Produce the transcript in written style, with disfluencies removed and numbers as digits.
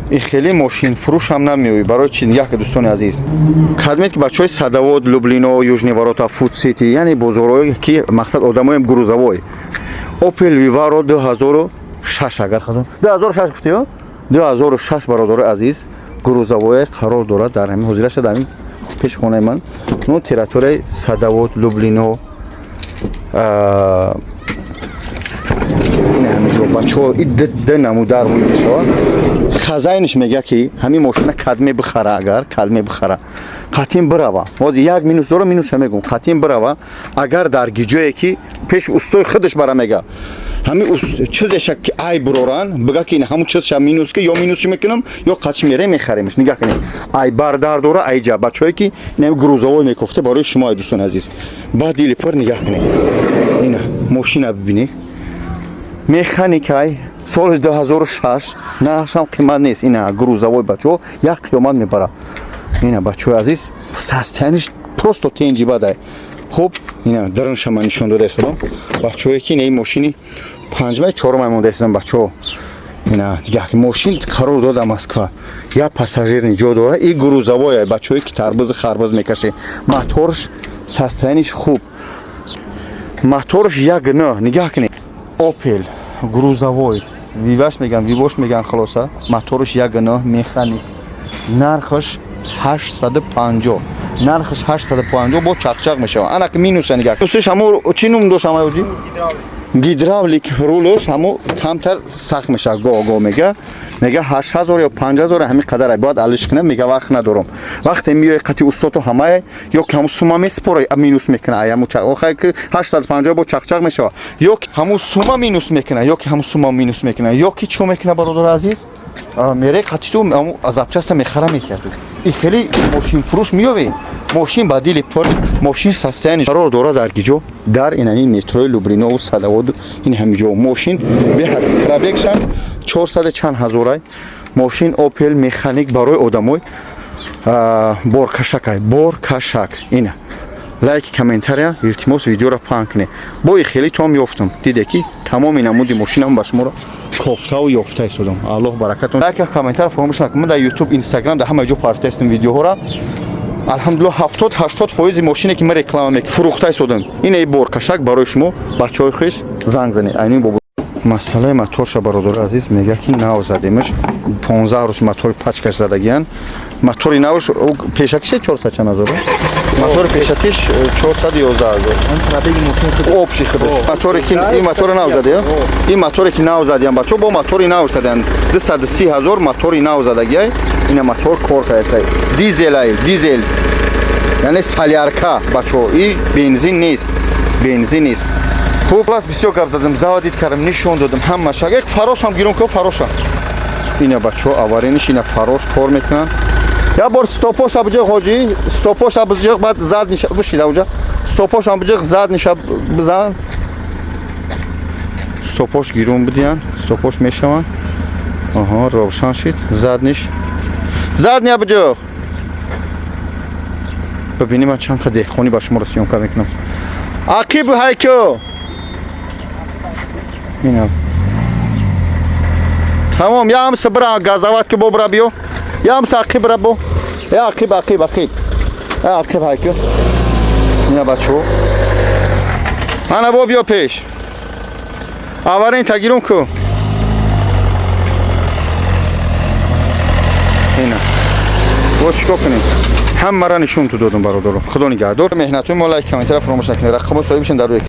این خیلی ماشین فروش هم نمیوی برای چی نگاه که دوستان عزیز خدمت که بچهای صدوات لوبلینو یوژنی وراتا فود سیتی یعنی بزرگایی که مقصد آدمای گروزوای اوپل ویوارو 2006 اگر خدام 2006 گفتیو 2006 برادر عزیز گروزوای قرار دارد در همین حضور شده همین پیش خانه من نو تریتوری صدوات لوبلینو این همینجا بچه ها ده نمودار بوده شد خزاینش میگه که همین ماشین کدمه بخره اگر کدمه بخره قطیم بروا باز یک مینوس داره مینوس هم میگم قطیم بروا اگر در گیجوی که پیش استوی خودش برا میگه همین چیزش که ای بروران بگه که این همون چیزش مینوس که یا مینوسش میکنم یا قچ میره میخریمش نگاه کنید ای بردار داره ای جا بچه‌ای که نمی گروزاوی میگفته برای شما دوستان عزیز بعد دیلی پر نگاه کنید اینا ماشین ببینید مکانیکای سال 2006 نقشم قیمت نیست اینا گروزاوی بچه‌ها یک قیمت میبره اینا بچه‌ها عزیز ساستنش پروستو تنجی باده خب اینا درن شما نشون داده شدم بچه‌ها که این ماشینی پنجم چهارم مونده هستن بچه‌ها اینا دیگه که ماشین قرار داده مسکو یا پاساژیر نجات داره این گروزاوی بچه‌ها که تربوز خربوز میکشه موتورش ساستنش خوب موتورش یک نه نگاه کنید اوپل گروزاوی ویواش میگن خلاصه موتورش یک نه مکانیک نرخش 850 نرخش 850 با چقچق میشه انا که مینوس نگاه دوستش همو چی نوم داشت همو جی گیدراولیک رولش همو کمتر سخت میشه گو میگه 8000 یا 5000 همین قدر باید علش کنه میگه وقت ندارم وقتی میای قطعی استاتو همه یا که همو سوما میسپره مینوس میکنه ایامو آخه که 850 با چقچق میشه یا همو سوما مینوس میکنه یا که همو سوما مینوس میکنه یا کی چو میکنه برادر عزیز میره قطعی تو همو عذابچست میخره میکرد این خیلی ماشین فروش میوی ماشین بدیل پر ماشین ساستنش قرار داره در گیجو در این مترو لوبرینو و صدوات این همینجا ماشین به حد پرابکشن 400 چند هزاره ماشین اوپل مکانیک برای آدمای بور کشک اینه لایک کامنتاریا التماس ویدیو را پاک کنید با خیلی تو میافتم دیده کی تمام نمودی ماشینم با شما را کوفته و یافته شدم الله برکتون لایک کامنتار فراموش نکنید من در یوتیوب اینستاگرام در همه جا پارت هستم ویدیوها را الحمدلله 70-80% ماشینی که من رکلام میکنم فروخته شدن این بور کشک برای شما بچهای خویش زنگ زنید اینو بابا مسئله موتورش برادر عزیز میگه که نو زدیمش 15 روز موتور پچکش زدگیان موتور نوش پیشکش 400 چند هزار موتور پیشکش 411,000 اوبشی خودش موتوری که این موتور نو زده این موتوری که نو زدیان بچو با موتوری نو زدن 230,000 موتوری نو زدگی این موتور کار کرده دیزل یعنی سالیارکا بچو این بنزین نیست خوب پلاس بسیار گفت دادم زودید کردم نشون دادم همه شگ یک فراش هم گیرون که فراش اینا بچه‌ها آورینش اینا فراش کار میکنن یا بار استاپوش ابجه حاجی استاپوش ابجه بعد زاد نشه بشید اونجا استاپوش ابجه زاد نشه بزن استاپوش گیرون بدین استاپوش میشون آها روشن شد زاد نی ابجه ببینیم من چند خدای خونی با شما رسیدم که میکنم عقیب هایکو اینا تمام یا هم صبر گازوات که ببر بیو یا هم عقیب ربو یا عقیب هایکو اینا بچو انا بو بیو پیش آورین تگیرون کو اینا و چیکار کنیم هم مرا نشون تو دادم برادر خدا نگهدار مهنتون ما لایک کامنت فراموش نکنید رقم صاحب بشین در روی